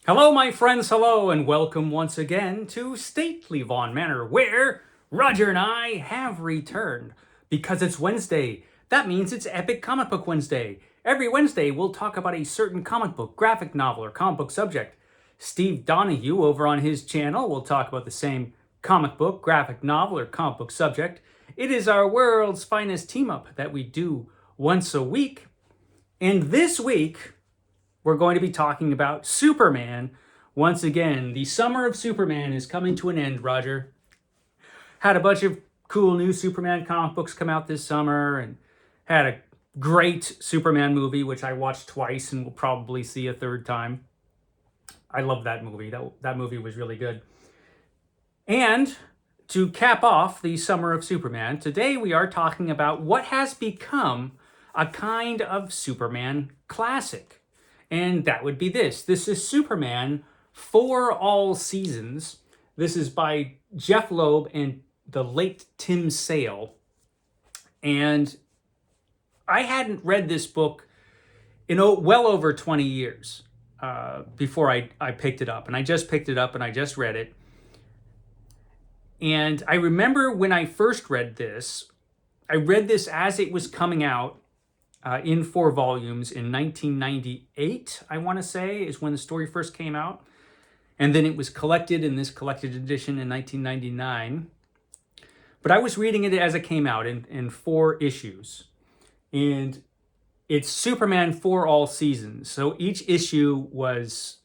Hello, my friends, hello, and welcome once again to Stately Vaughan Manor, where Roger and I have returned. Because it's Wednesday, that means it's Epic Comic Book Wednesday. Every Wednesday, we'll talk about a certain comic book, graphic novel, or comic book subject. Steve Donoghue, over on his channel, will talk about the same comic book, graphic novel, or comic book subject. It is our world's finest team up that we do once a week. And this week, we're going to be talking about Superman. Once again, the summer of Superman is coming to an end, Roger. Had a bunch of cool new Superman comic books come out this summer and had a great Superman movie, which I watched twice and will probably see a third time. I love that movie. That movie was really good. And to cap off the summer of Superman, today we are talking about what has become a kind of Superman classic. And that would be this. This is Superman for All Seasons. This is by Jeph Loeb and the late Tim Sale. And I hadn't read this book in well over 20 years before I picked it up. And I just picked it up and I just read it. And I remember when I first read this, I read this as it was coming out in 4 volumes in 1998, I want to say, is when the story first came out. And then it was collected in this collected edition in 1999. But I was reading it as it came out in 4 issues. And it's Superman for All Seasons. So each issue was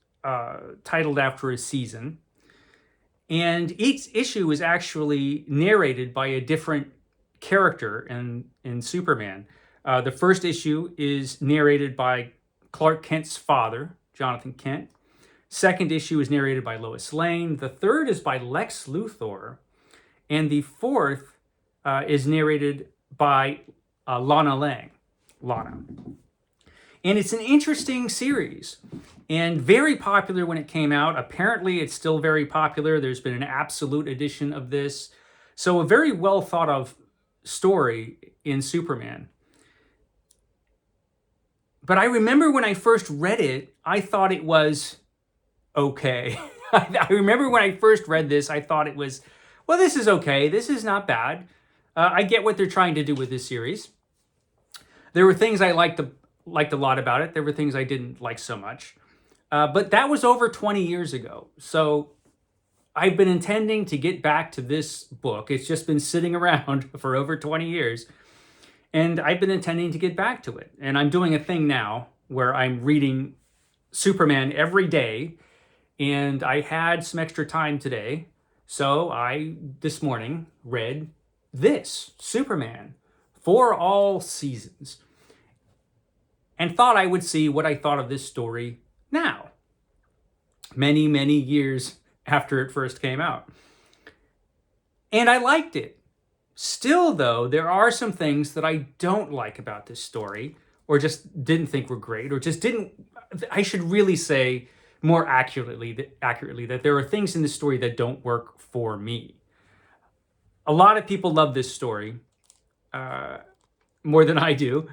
titled after a season. And each issue is actually narrated by a different character in Superman. The first issue is narrated by Clark Kent's father, Jonathan Kent. Second issue is narrated by Lois Lane. The third is by Lex Luthor. And the fourth is narrated by Lana Lang. Lana. And it's an interesting series and very popular when it came out. Apparently, it's still very popular. There's been an absolute edition of this. So a very well thought of story in Superman. But I remember when I first read it, I thought it was okay. I remember when I first read this, I thought it was, well, this is okay. This is not bad. I get what they're trying to do with this series. There were things I liked a lot about it. There were things I didn't like so much. But that was over 20 years ago. So I've been intending to get back to this book. It's just been sitting around for over 20 years. And I've been intending to get back to it. And I'm doing a thing now where I'm reading Superman every day. And I had some extra time today. So I, this morning, read this, Superman, for All Seasons. And thought I would see what I thought of this story now. Many, many years after it first came out. And I liked it. Still, though, there are some things that I don't like about this story, or just didn't think were great, or just didn't, I should really say more accurately that there are things in this story that don't work for me. A lot of people love this story more than I do.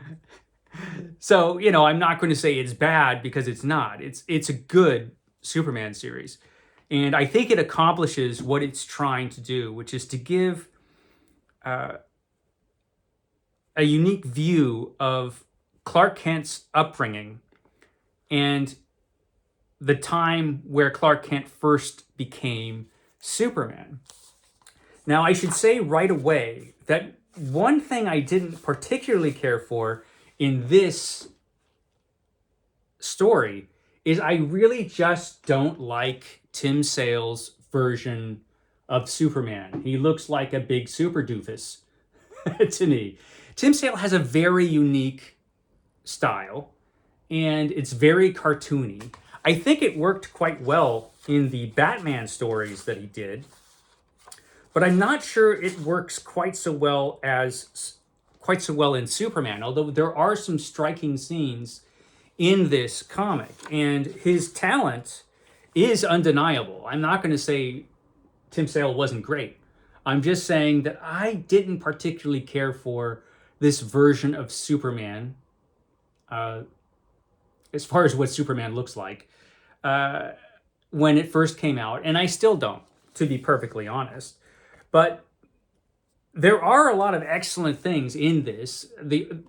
So, I'm not going to say it's bad because it's not. It's a good Superman series. And I think it accomplishes what it's trying to do, which is to give a unique view of Clark Kent's upbringing and the time where Clark Kent first became Superman. Now, I should say right away that one thing I didn't particularly care for in this story is I really just don't like Tim Sale's version of Superman. He looks like a big super doofus to me. Tim Sale has a very unique style, and it's very cartoony. I think it worked quite well in the Batman stories that he did, but I'm not sure it works quite so well in Superman, although there are some striking scenes in this comic, and his talent is undeniable. I'm not going to say Tim Sale wasn't great. I'm just saying that I didn't particularly care for this version of Superman as far as what Superman looks like. when it first came out, and I still don't, to be perfectly honest. But there are a lot of excellent things in this. The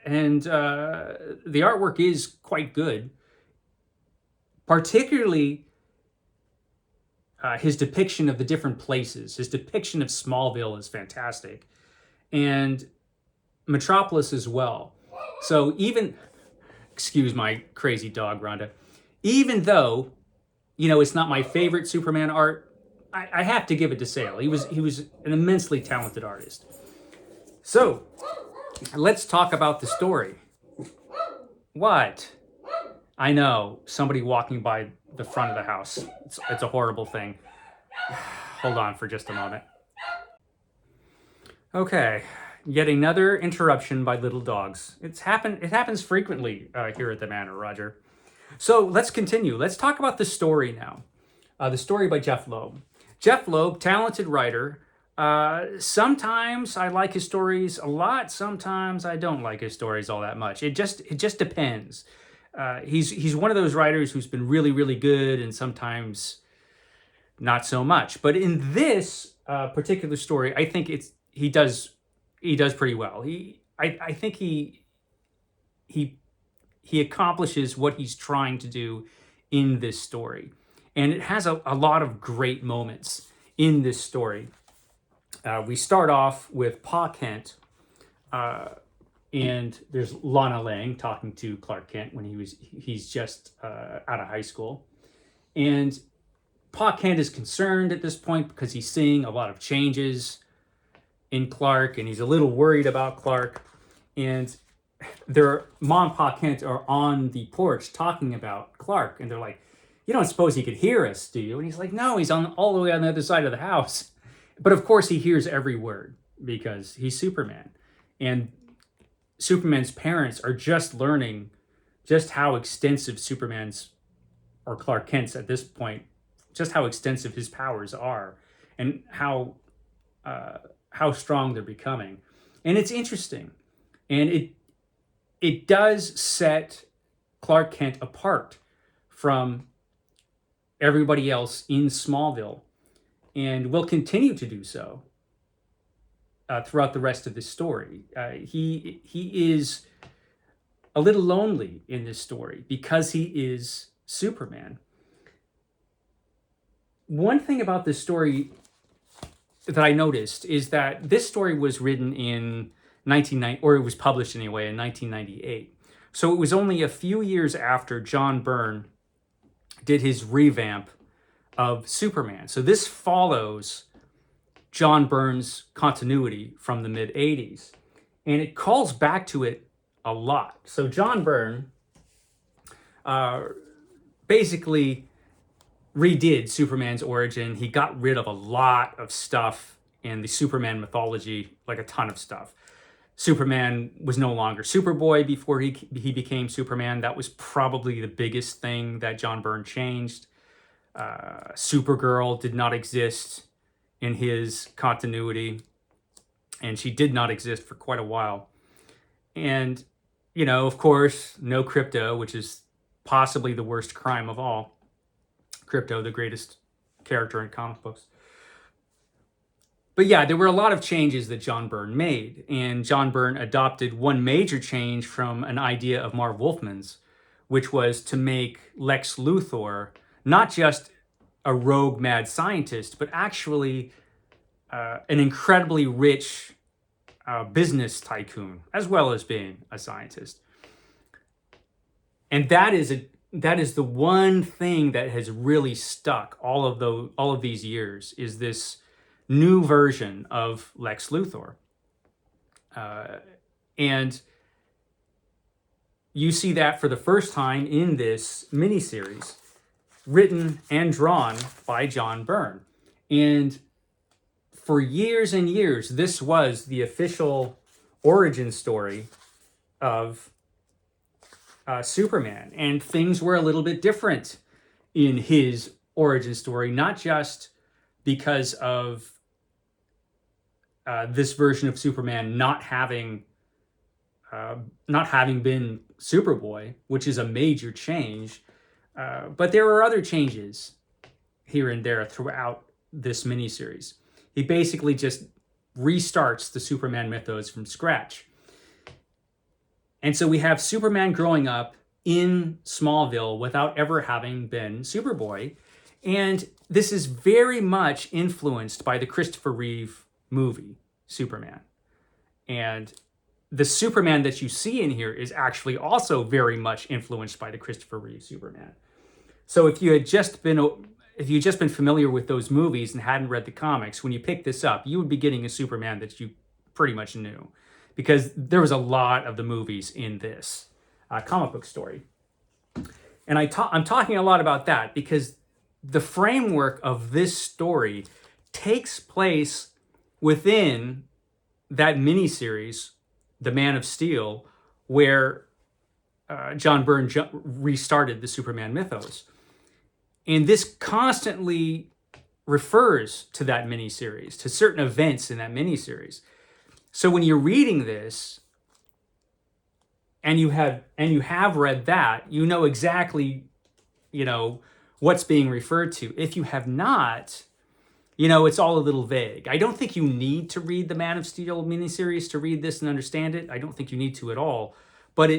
artwork is quite good, particularly his depiction of the different places. His depiction of Smallville is fantastic, and Metropolis as well. So even, excuse my crazy dog, Rhonda, even though, it's not my favorite Superman art, I have to give it to Sale. He was an immensely talented artist. So let's talk about the story. What? I know, somebody walking by the front of the house. It's a horrible thing. Hold on for just a moment. Okay, yet another interruption by little dogs. It happens frequently here at the Manor, Roger. So let's continue. Let's talk about the story now. The story by Jeph Loeb. Jeph Loeb, talented writer. Sometimes I like his stories a lot. Sometimes I don't like his stories all that much. It just depends. He's one of those writers who's been really, really good, and sometimes not so much. But in this particular story, I think he does pretty well. I think he accomplishes what he's trying to do in this story, and it has a lot of great moments in this story. We start off with Pa Kent, and there's Lana Lang talking to Clark Kent when he's just out of high school, and Pa Kent is concerned at this point because he's seeing a lot of changes in Clark, and he's a little worried about Clark. And Mom and Pa Kent are on the porch talking about Clark, and they're like, "You don't suppose he could hear us, do you?" And he's like, "No, he's all the way on the other side of the house." But of course he hears every word because he's Superman. And Superman's parents are just learning just how extensive or Clark Kent's at this point, just how extensive his powers are, and how strong they're becoming. And it's interesting. And it does set Clark Kent apart from everybody else in Smallville, and will continue to do so throughout the rest of this story. He is a little lonely in this story because he is Superman. One thing about this story that I noticed is that this story was written in 1990, or it was published anyway in 1998. So it was only a few years after John Byrne did his revamp of Superman. So this follows John Byrne's continuity from the mid-'80s, and it calls back to it a lot. So John Byrne basically redid Superman's origin. He got rid of a lot of stuff in the Superman mythology, like a ton of stuff. Superman was no longer Superboy before he became Superman. That was probably the biggest thing that John Byrne changed. Supergirl did not exist in his continuity, and she did not exist for quite a while. And, of course, no Krypto, which is possibly the worst crime of all. Krypto, the greatest character in comic books. But yeah, there were a lot of changes that John Byrne made, and John Byrne adopted one major change from an idea of Marv Wolfman's, which was to make Lex Luthor not just a rogue mad scientist, but actually an incredibly rich business tycoon, as well as being a scientist. And that is the one thing that has really stuck all of these years, is this new version of Lex Luthor. And you see that for the first time in this miniseries, written and drawn by John Byrne. And for years and years, this was the official origin story of Superman. And things were a little bit different in his origin story, not just because of this version of Superman not having been Superboy, which is a major change, But there are other changes here and there throughout this miniseries. He basically just restarts the Superman mythos from scratch. And so we have Superman growing up in Smallville without ever having been Superboy. And this is very much influenced by the Christopher Reeve movie, Superman. And the Superman that you see in here is actually also very much influenced by the Christopher Reeve Superman. So if you had just been familiar with those movies and hadn't read the comics, when you pick this up, you would be getting a Superman that you pretty much knew, because there was a lot of the movies in this comic book story. And I'm talking a lot about that because the framework of this story takes place within that miniseries, The Man of Steel, where John Byrne restarted the Superman mythos. And this constantly refers to that miniseries, to certain events in that miniseries. So when you're reading this, and you have read that, you know exactly, what's being referred to. If you have not, it's all a little vague. I don't think you need to read the Man of Steel miniseries to read this and understand it. I don't think you need to at all. But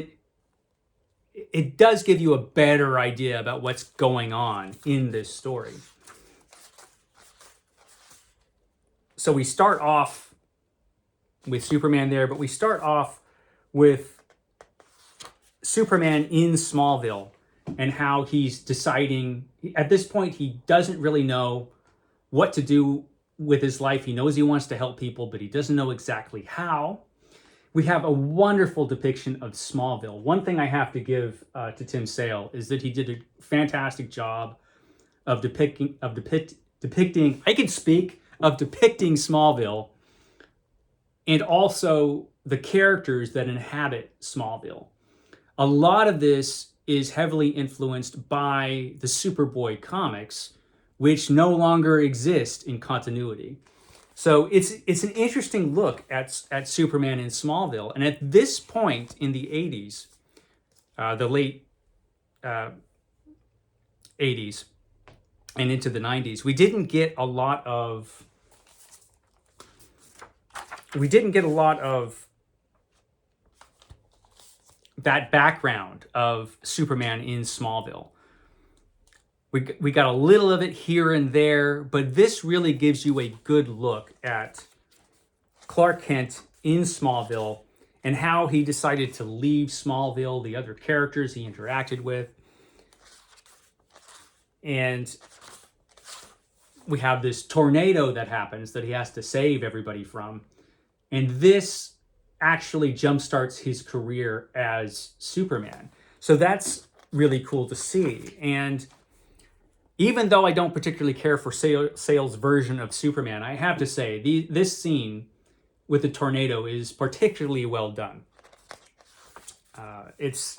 it does give you a better idea about what's going on in this story. So we start off with Superman there, but we start off with Superman in Smallville and how he's deciding. At this point, he doesn't really know what to do with his life. He knows he wants to help people, but he doesn't know exactly how. We have a wonderful depiction of Smallville. One thing I have to give to Tim Sale is that he did a fantastic job of depicting Smallville, and also the characters that inhabit Smallville. A lot of this is heavily influenced by the Superboy comics, which no longer exist in continuity. So it's an interesting look at Superman in Smallville. And at this point in the 80s, the late 80s and into the 90s, we didn't get a lot of that background of Superman in Smallville. We got a little of it here and there, but this really gives you a good look at Clark Kent in Smallville and how he decided to leave Smallville, the other characters he interacted with. And we have this tornado that happens that he has to save everybody from. And this actually jumpstarts his career as Superman. So that's really cool to see. And even though I don't particularly care for Sale's version of Superman, I have to say this scene with the tornado is particularly well done. It's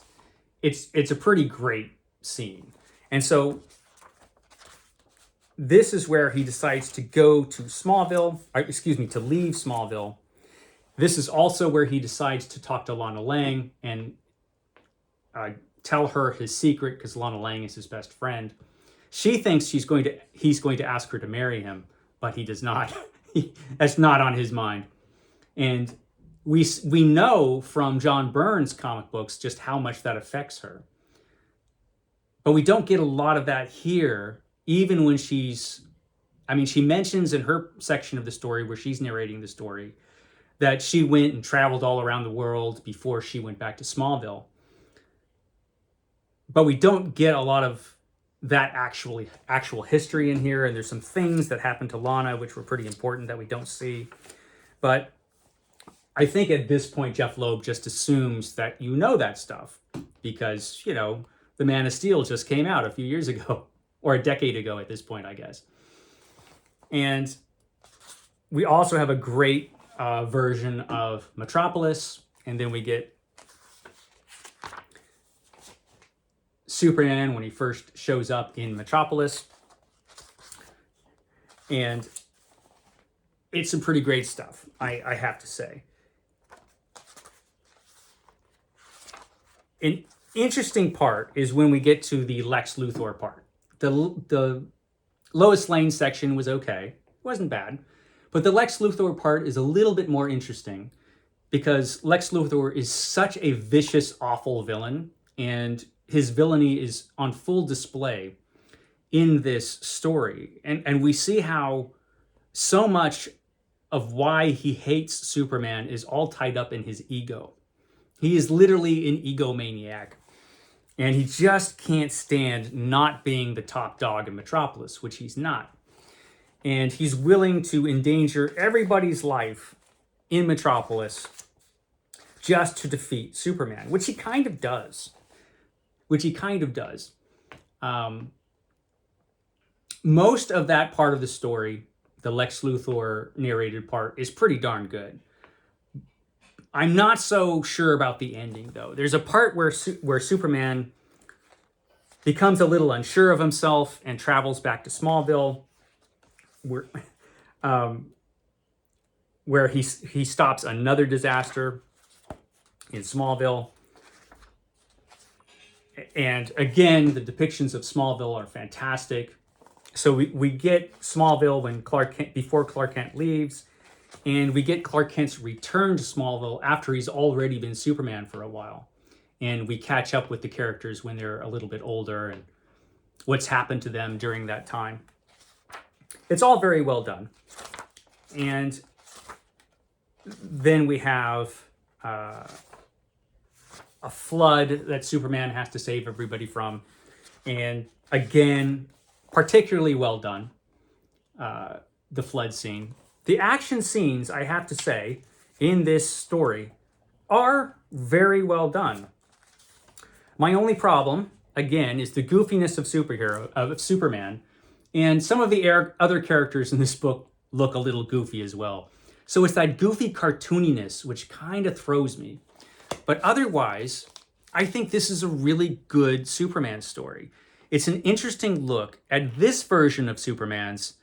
a pretty great scene. And so this is where he decides to go to to leave Smallville. This is also where he decides to talk to Lana Lang and tell her his secret, because Lana Lang is his best friend. She thinks he's going to ask her to marry him, but he does not. That's not on his mind. And we know from John Byrne's comic books just how much that affects her. But we don't get a lot of that here, even when she mentions in her section of the story where she's narrating the story that she went and traveled all around the world before she went back to Smallville. But we don't get a lot of that actual history in here, and there's some things that happened to Lana which were pretty important that we don't see. But I think at this point Jeph Loeb just assumes that you know that stuff because, The Man of Steel just came out a few years ago, or a decade ago at this point, I guess. And we also have a great version of Metropolis, and then we get Superman when he first shows up in Metropolis. And it's some pretty great stuff, I have to say. And interesting part is when we get to the Lex Luthor part. The Lois Lane section was okay. It wasn't bad. But the Lex Luthor part is a little bit more interesting because Lex Luthor is such a vicious, awful villain, and his villainy is on full display in this story. And we see how so much of why he hates Superman is all tied up in his ego. He is literally an egomaniac. And he just can't stand not being the top dog in Metropolis, which he's not. And he's willing to endanger everybody's life in Metropolis just to defeat Superman, which he kind of does. Most of that part of the story, the Lex Luthor narrated part, is pretty darn good. I'm not so sure about the ending, though. There's a part where Superman becomes a little unsure of himself and travels back to Smallville, where he stops another disaster in Smallville. And again, the depictions of Smallville are fantastic. So we get Smallville before Clark Kent leaves, and we get Clark Kent's return to Smallville after he's already been Superman for a while. And we catch up with the characters when they're a little bit older and what's happened to them during that time. It's all very well done. And then we have a flood that Superman has to save everybody from. And again, particularly well done, the flood scene. The action scenes, I have to say, in this story are very well done. My only problem, again, is the goofiness of Superman, and some of the other characters in this book look a little goofy as well. So it's that goofy cartooniness which kind of throws me. But otherwise, I think this is a really good Superman story. It's an interesting look at this version of Superman's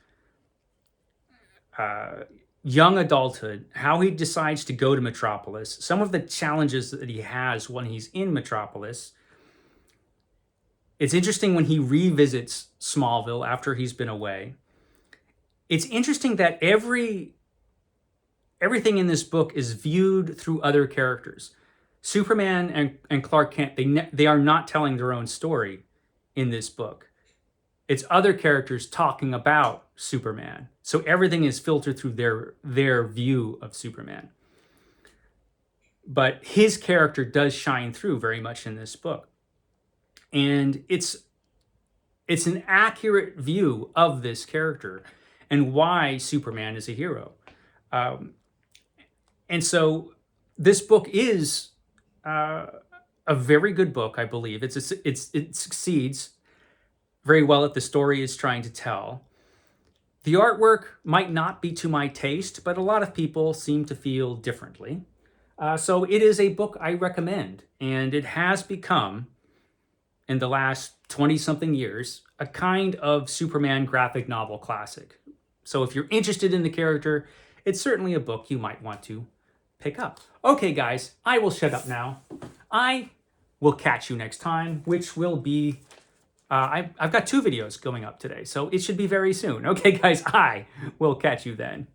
young adulthood, how he decides to go to Metropolis, some of the challenges that he has when he's in Metropolis. It's interesting when he revisits Smallville after he's been away. It's interesting that everything in this book is viewed through other characters. Superman and Clark Kent, they are not telling their own story in this book. It's other characters talking about Superman. So everything is filtered through their view of Superman. But his character does shine through very much in this book. And it's an accurate view of this character and why Superman is a hero. And so this book is a very good book, I believe. It succeeds very well at the story it's trying to tell. The artwork might not be to my taste, but a lot of people seem to feel differently. So it is a book I recommend, and it has become, in the last 20-something years, a kind of Superman graphic novel classic. So if you're interested in the character, it's certainly a book you might want to pick up. Okay, guys, I will shut up now. I will catch you next time, which will be... I've got 2 videos going up today, so it should be very soon. Okay, guys, I will catch you then.